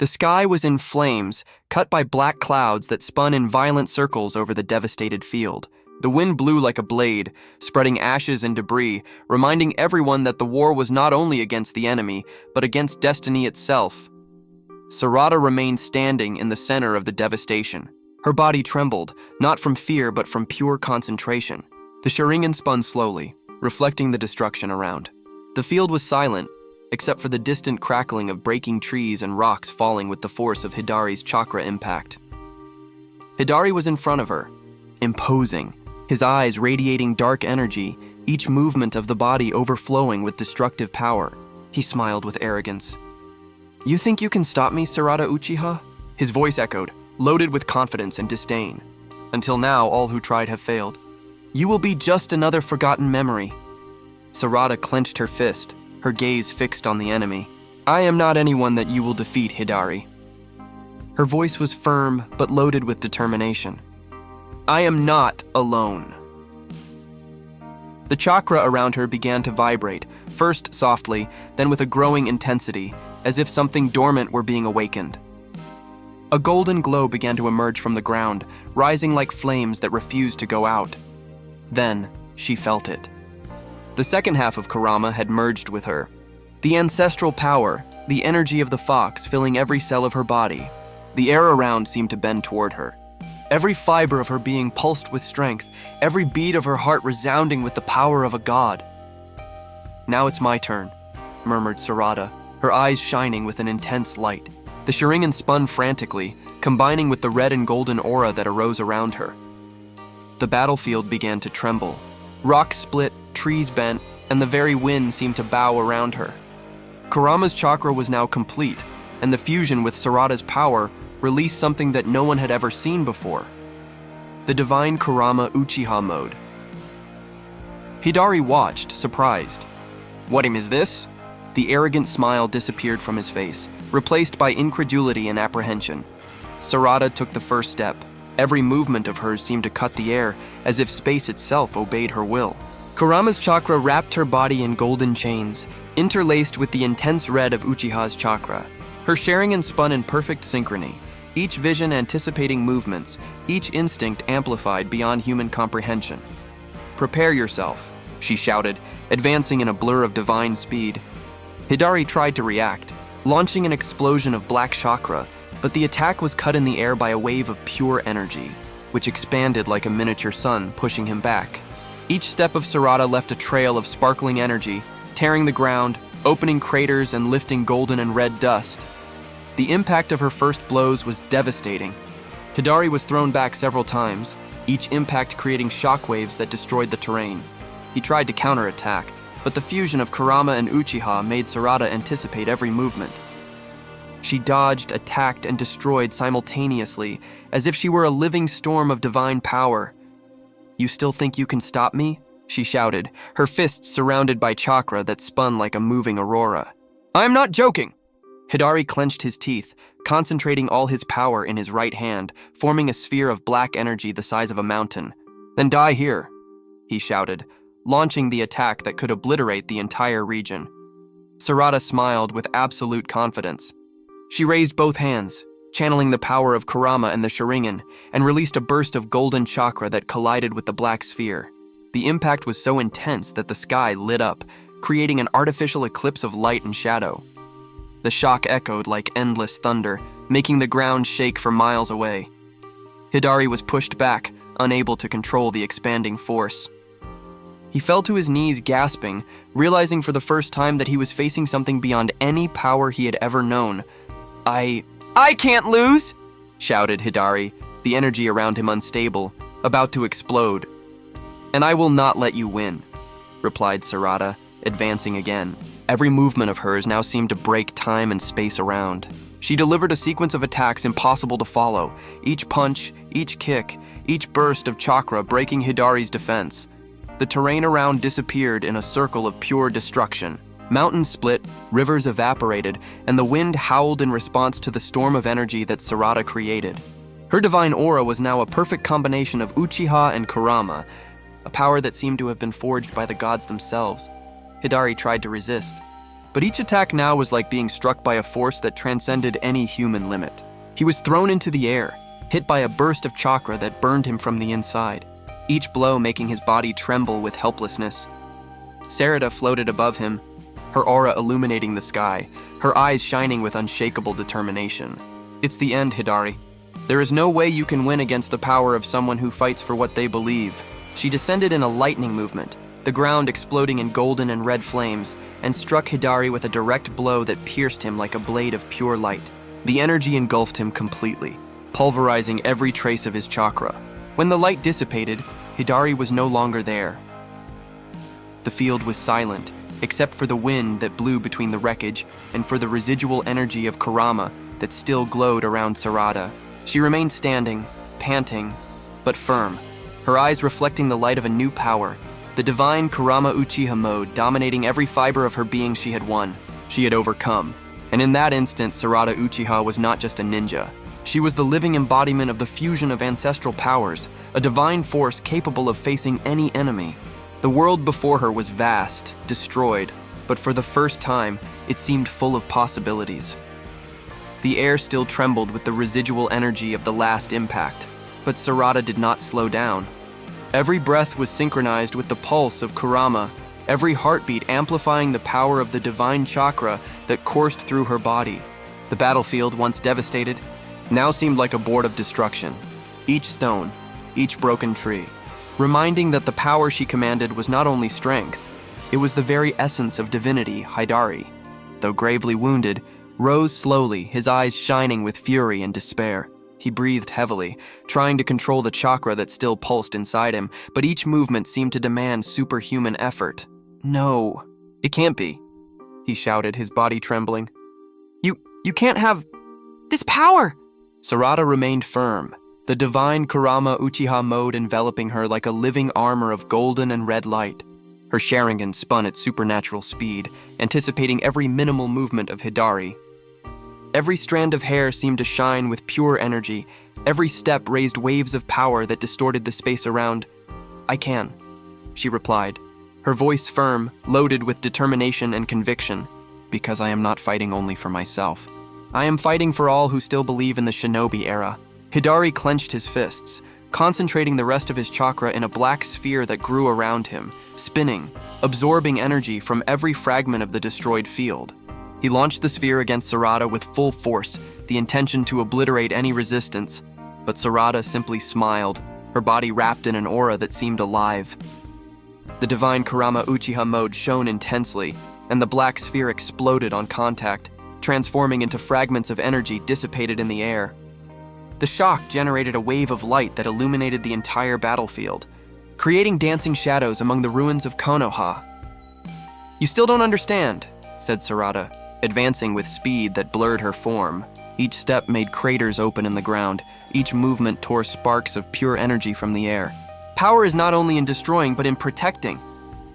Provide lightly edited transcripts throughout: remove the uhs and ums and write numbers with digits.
The sky was in flames, cut by black clouds that spun in violent circles over the devastated field. The wind blew like a blade, spreading ashes and debris, reminding everyone that the war was not only against the enemy, but against destiny itself. Sarada remained standing in the center of the devastation. Her body trembled, not from fear but from pure concentration. The Sharingan spun slowly, reflecting the destruction around. The field was silent, except for the distant crackling of breaking trees and rocks falling with the force of Hidari's chakra impact. Hidari was in front of her, imposing, his eyes radiating dark energy, each movement of the body overflowing with destructive power. He smiled with arrogance. "You think you can stop me, Sarada Uchiha?" His voice echoed, loaded with confidence and disdain. "Until now, all who tried have failed. You will be just another forgotten memory." Sarada clenched her fist, her gaze fixed on the enemy. "I am not anyone that you will defeat, Hidari." Her voice was firm, but loaded with determination. "I am not alone." The chakra around her began to vibrate, first softly, then with a growing intensity, as if something dormant were being awakened. A golden glow began to emerge from the ground, rising like flames that refused to go out. Then, she felt it. The second half of Kurama had merged with her. The ancestral power, the energy of the fox filling every cell of her body. The air around seemed to bend toward her. Every fiber of her being pulsed with strength, every beat of her heart resounding with the power of a god. "Now it's my turn," murmured Sarada, her eyes shining with an intense light. The Sharingan spun frantically, combining with the red and golden aura that arose around her. The battlefield began to tremble. Rocks split, trees bent, and the very wind seemed to bow around her. Kurama's chakra was now complete, and the fusion with Sarada's power released something that no one had ever seen before. The divine Kurama Uchiha mode. Hidari watched, surprised. "What is this?" The arrogant smile disappeared from his face, replaced by incredulity and apprehension. Sarada took the first step. Every movement of hers seemed to cut the air, as if space itself obeyed her will. Kurama's chakra wrapped her body in golden chains, interlaced with the intense red of Uchiha's chakra. Her Sharingan spun in perfect synchrony, each vision anticipating movements, each instinct amplified beyond human comprehension. "Prepare yourself," she shouted, advancing in a blur of divine speed. Hidari tried to react, launching an explosion of black chakra, but the attack was cut in the air by a wave of pure energy, which expanded like a miniature sun, pushing him back. Each step of Sarada left a trail of sparkling energy, tearing the ground, opening craters and lifting golden and red dust. The impact of her first blows was devastating. Hidari was thrown back several times, each impact creating shockwaves that destroyed the terrain. He tried to counterattack, but the fusion of Kurama and Uchiha made Sarada anticipate every movement. She dodged, attacked, and destroyed simultaneously, as if she were a living storm of divine power. "You still think you can stop me?" she shouted, her fists surrounded by chakra that spun like a moving aurora. "I'm not joking!" Hidari clenched his teeth, concentrating all his power in his right hand, forming a sphere of black energy the size of a mountain. "Then die here," he shouted, launching the attack that could obliterate the entire region. Sarada smiled with absolute confidence. She raised both hands, channeling the power of Kurama and the Sharingan, and released a burst of golden chakra that collided with the black sphere. The impact was so intense that the sky lit up, creating an artificial eclipse of light and shadow. The shock echoed like endless thunder, making the ground shake for miles away. Hidari was pushed back, unable to control the expanding force. He fell to his knees gasping, realizing for the first time that he was facing something beyond any power he had ever known. I can't lose!" shouted Hidari, the energy around him unstable, about to explode. "And I will not let you win," replied Sarada, advancing again. Every movement of hers now seemed to break time and space around. She delivered a sequence of attacks impossible to follow, each punch, each kick, each burst of chakra breaking Hidari's defense. The terrain around disappeared in a circle of pure destruction. Mountains split, rivers evaporated, and the wind howled in response to the storm of energy that Sarada created. Her divine aura was now a perfect combination of Uchiha and Kurama, a power that seemed to have been forged by the gods themselves. Hidari tried to resist, but each attack now was like being struck by a force that transcended any human limit. He was thrown into the air, hit by a burst of chakra that burned him from the inside, each blow making his body tremble with helplessness. Sarada floated above him, her aura illuminating the sky, her eyes shining with unshakable determination. It's the end, Hidari. There is no way you can win against the power of someone who fights for what they believe. She descended in a lightning movement, the ground exploding in golden and red flames, and struck Hidari with a direct blow that pierced him like a blade of pure light. The energy engulfed him completely, pulverizing every trace of his chakra. When the light dissipated, Hidari was no longer there. The field was silent, except for the wind that blew between the wreckage and for the residual energy of Kurama that still glowed around Sarada. She remained standing, panting, but firm, her eyes reflecting the light of a new power, the divine Kurama Uchiha mode dominating every fiber of her being. She had won. She had overcome. And in that instant, Sarada Uchiha was not just a ninja. She was the living embodiment of the fusion of ancestral powers, a divine force capable of facing any enemy. The world before her was vast, destroyed, but for the first time, it seemed full of possibilities. The air still trembled with the residual energy of the last impact, but Sarada did not slow down. Every breath was synchronized with the pulse of Kurama, every heartbeat amplifying the power of the divine chakra that coursed through her body. The battlefield, once devastated, now seemed like a board of destruction. Each stone, each broken tree, reminding that the power she commanded was not only strength, it was the very essence of divinity. Hidari, though gravely wounded, rose slowly, his eyes shining with fury and despair. He breathed heavily, trying to control the chakra that still pulsed inside him, but each movement seemed to demand superhuman effort. No, it can't be, he shouted, his body trembling. You can't have this power! Sarada remained firm, the divine Kurama Uchiha mode enveloping her like a living armor of golden and red light. Her Sharingan spun at supernatural speed, anticipating every minimal movement of Hidari. Every strand of hair seemed to shine with pure energy. Every step raised waves of power that distorted the space around. I can, she replied, her voice firm, loaded with determination and conviction. Because I am not fighting only for myself. I am fighting for all who still believe in the shinobi era. Hidari clenched his fists, concentrating the rest of his chakra in a black sphere that grew around him, spinning, absorbing energy from every fragment of the destroyed field. He launched the sphere against Sarada with full force, the intention to obliterate any resistance, but Sarada simply smiled, her body wrapped in an aura that seemed alive. The divine Kurama Uchiha mode shone intensely, and the black sphere exploded on contact, transforming into fragments of energy dissipated in the air. The shock generated a wave of light that illuminated the entire battlefield, creating dancing shadows among the ruins of Konoha. You still don't understand, said Sarada, advancing with speed that blurred her form. Each step made craters open in the ground. Each movement tore sparks of pure energy from the air. Power is not only in destroying, but in protecting.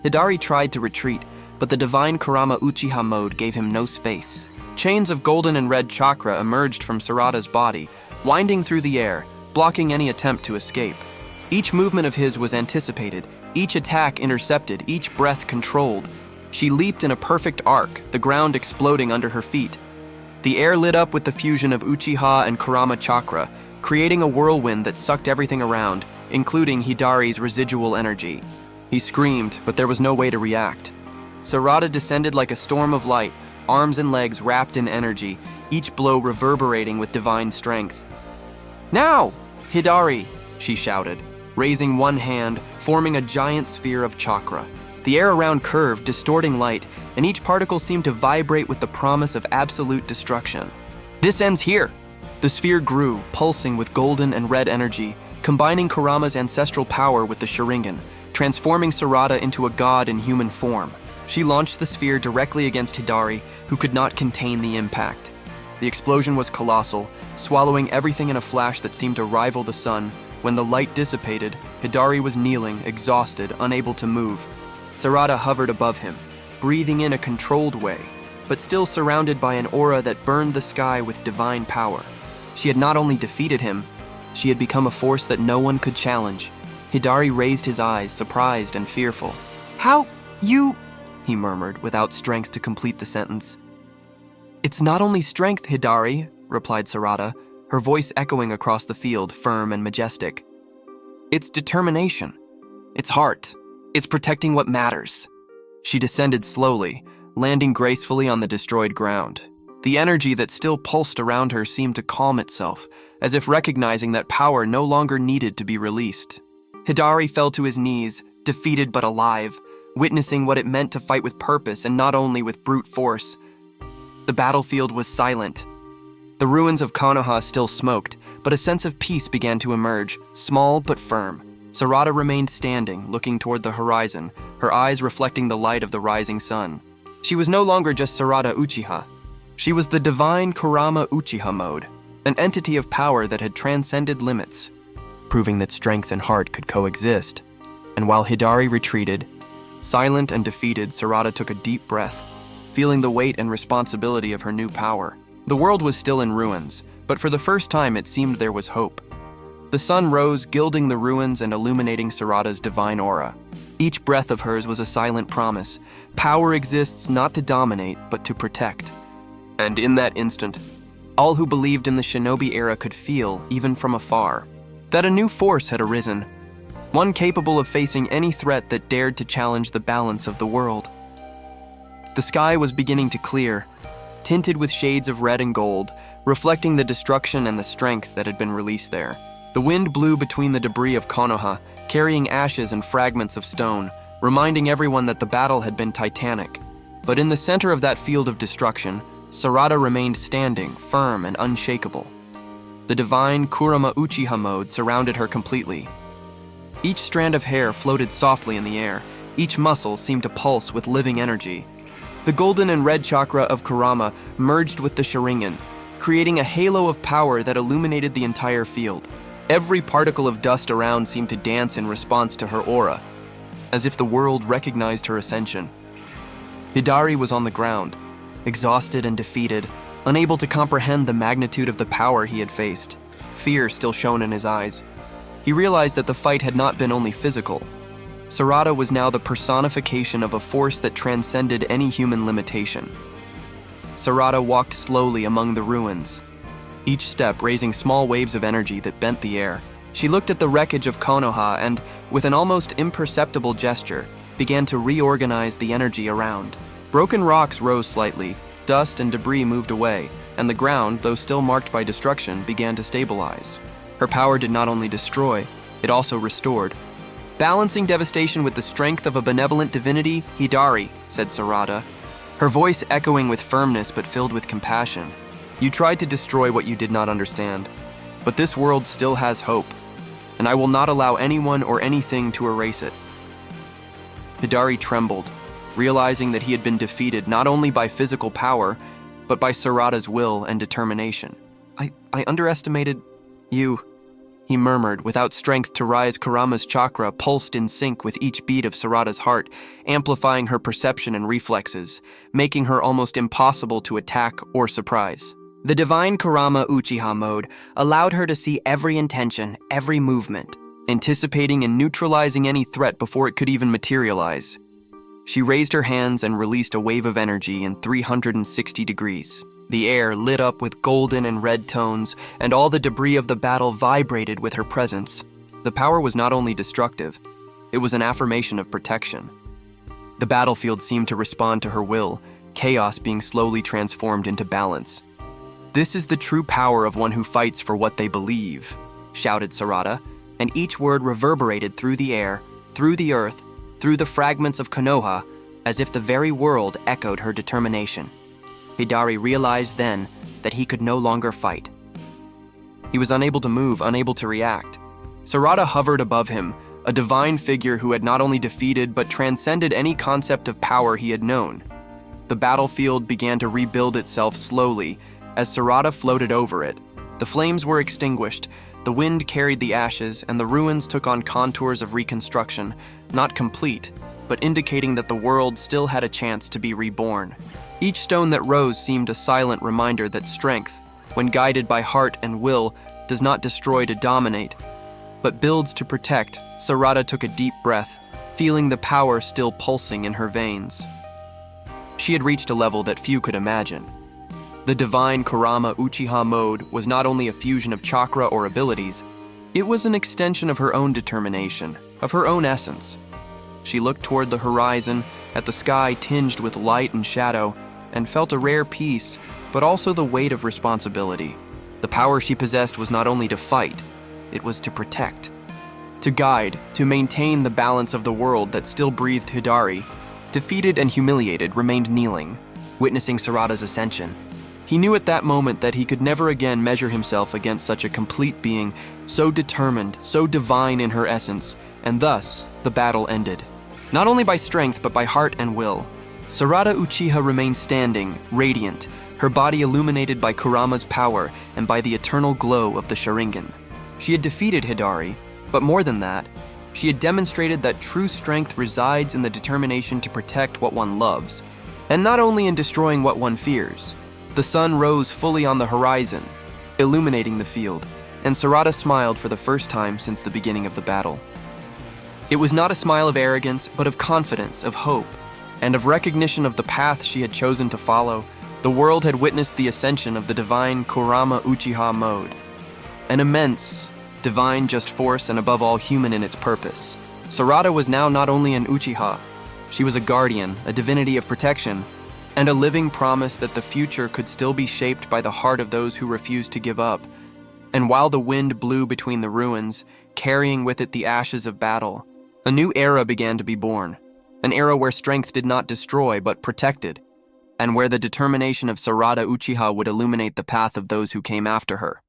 Hidari tried to retreat, but the divine Kurama Uchiha mode gave him no space. Chains of golden and red chakra emerged from Sarada's body, winding through the air, blocking any attempt to escape. Each movement of his was anticipated, each attack intercepted, each breath controlled. She leaped in a perfect arc, the ground exploding under her feet. The air lit up with the fusion of Uchiha and Kurama chakra, creating a whirlwind that sucked everything around, including Hidari's residual energy. He screamed, but there was no way to react. Sarada descended like a storm of light, arms and legs wrapped in energy, each blow reverberating with divine strength. Now, Hidari, she shouted, raising one hand, forming a giant sphere of chakra. The air around curved, distorting light, and each particle seemed to vibrate with the promise of absolute destruction. This ends here. The sphere grew, pulsing with golden and red energy, combining Kurama's ancestral power with the Sharingan, transforming Sarada into a god in human form. She launched the sphere directly against Hidari, who could not contain the impact. The explosion was colossal, swallowing everything in a flash that seemed to rival the sun. When the light dissipated, Hidari was kneeling, exhausted, unable to move. Sarada hovered above him, breathing in a controlled way, but still surrounded by an aura that burned the sky with divine power. She had not only defeated him, she had become a force that no one could challenge. Hidari raised his eyes, surprised and fearful. How? he murmured, without strength to complete the sentence. It's not only strength, Hidari, replied Sarada, her voice echoing across the field, firm and majestic. It's determination. It's heart. It's protecting what matters. She descended slowly, landing gracefully on the destroyed ground. The energy that still pulsed around her seemed to calm itself, as if recognizing that power no longer needed to be released. Hidari fell to his knees, defeated but alive, witnessing what it meant to fight with purpose and not only with brute force. The battlefield was silent. The ruins of Konoha still smoked, but a sense of peace began to emerge, small but firm. Sarada remained standing, looking toward the horizon, her eyes reflecting the light of the rising sun. She was no longer just Sarada Uchiha. She was the divine Kurama Uchiha mode, an entity of power that had transcended limits, proving that strength and heart could coexist. And while Hidari retreated, silent and defeated, Sarada took a deep breath, feeling the weight and responsibility of her new power. The world was still in ruins, but for the first time it seemed there was hope. The sun rose, gilding the ruins and illuminating Sarada's divine aura. Each breath of hers was a silent promise. Power exists not to dominate, but to protect. And in that instant, all who believed in the shinobi era could feel, even from afar, that a new force had arisen, one capable of facing any threat that dared to challenge the balance of the world. The sky was beginning to clear, tinted with shades of red and gold, reflecting the destruction and the strength that had been released there. The wind blew between the debris of Konoha, carrying ashes and fragments of stone, reminding everyone that the battle had been titanic. But in the center of that field of destruction, Sarada remained standing, firm and unshakable. The divine Kurama Uchiha mode surrounded her completely. Each strand of hair floated softly in the air. Each muscle seemed to pulse with living energy. The golden and red chakra of Kurama merged with the Sharingan, creating a halo of power that illuminated the entire field. Every particle of dust around seemed to dance in response to her aura, as if the world recognized her ascension. Hidari was on the ground, exhausted and defeated, unable to comprehend the magnitude of the power he had faced. Fear still shone in his eyes. He realized that the fight had not been only physical. Sarada was now the personification of a force that transcended any human limitation. Sarada walked slowly among the ruins, each step raising small waves of energy that bent the air. She looked at the wreckage of Konoha and, with an almost imperceptible gesture, began to reorganize the energy around. Broken rocks rose slightly, dust and debris moved away, and the ground, though still marked by destruction, began to stabilize. Her power did not only destroy, it also restored. Balancing devastation with the strength of a benevolent divinity, Hidari, said Sarada, her voice echoing with firmness but filled with compassion. You tried to destroy what you did not understand, but this world still has hope, and I will not allow anyone or anything to erase it. Hidari trembled, realizing that he had been defeated not only by physical power, but by Sarada's will and determination. I underestimated you, he murmured, without strength to rise. Kurama's chakra pulsed in sync with each beat of Sarada's heart, amplifying her perception and reflexes, making her almost impossible to attack or surprise. The divine Kurama Uchiha mode allowed her to see every intention, every movement, anticipating and neutralizing any threat before it could even materialize. She raised her hands and released a wave of energy in 360 degrees. The air lit up with golden and red tones, and all the debris of the battle vibrated with her presence. The power was not only destructive, it was an affirmation of protection. The battlefield seemed to respond to her will, chaos being slowly transformed into balance. This is the true power of one who fights for what they believe, shouted Sarada, and each word reverberated through the air, through the earth, through the fragments of Konoha, as if the very world echoed her determination. Hidari realized then that he could no longer fight. He was unable to move, unable to react. Sarada hovered above him, a divine figure who had not only defeated but transcended any concept of power he had known. The battlefield began to rebuild itself slowly as Sarada floated over it. The flames were extinguished, the wind carried the ashes, and the ruins took on contours of reconstruction, not complete, but indicating that the world still had a chance to be reborn. Each stone that rose seemed a silent reminder that strength, when guided by heart and will, does not destroy to dominate, but builds to protect. Sarada took a deep breath, feeling the power still pulsing in her veins. She had reached a level that few could imagine. The divine Kurama Uchiha mode was not only a fusion of chakra or abilities, it was an extension of her own determination, of her own essence. She looked toward the horizon, at the sky tinged with light and shadow, and felt a rare peace, but also the weight of responsibility. The power she possessed was not only to fight, it was to protect, to guide, to maintain the balance of the world that still breathed Hidari. Defeated and humiliated, remained kneeling, witnessing Sarada's ascension. He knew at that moment that he could never again measure himself against such a complete being, so determined, so divine in her essence, and thus the battle ended. Not only by strength, but by heart and will. Sarada Uchiha remained standing, radiant, her body illuminated by Kurama's power and by the eternal glow of the Sharingan. She had defeated Hidari, but more than that, she had demonstrated that true strength resides in the determination to protect what one loves, and not only in destroying what one fears. The sun rose fully on the horizon, illuminating the field, and Sarada smiled for the first time since the beginning of the battle. It was not a smile of arrogance, but of confidence, of hope, and of recognition of the path she had chosen to follow. The world had witnessed the ascension of the divine Kurama Uchiha mode, an immense, divine just force and above all human in its purpose. Sarada was now not only an Uchiha, she was a guardian, a divinity of protection, and a living promise that the future could still be shaped by the heart of those who refused to give up. And while the wind blew between the ruins, carrying with it the ashes of battle, a new era began to be born, an era where strength did not destroy but protected, and where the determination of Sarada Uchiha would illuminate the path of those who came after her.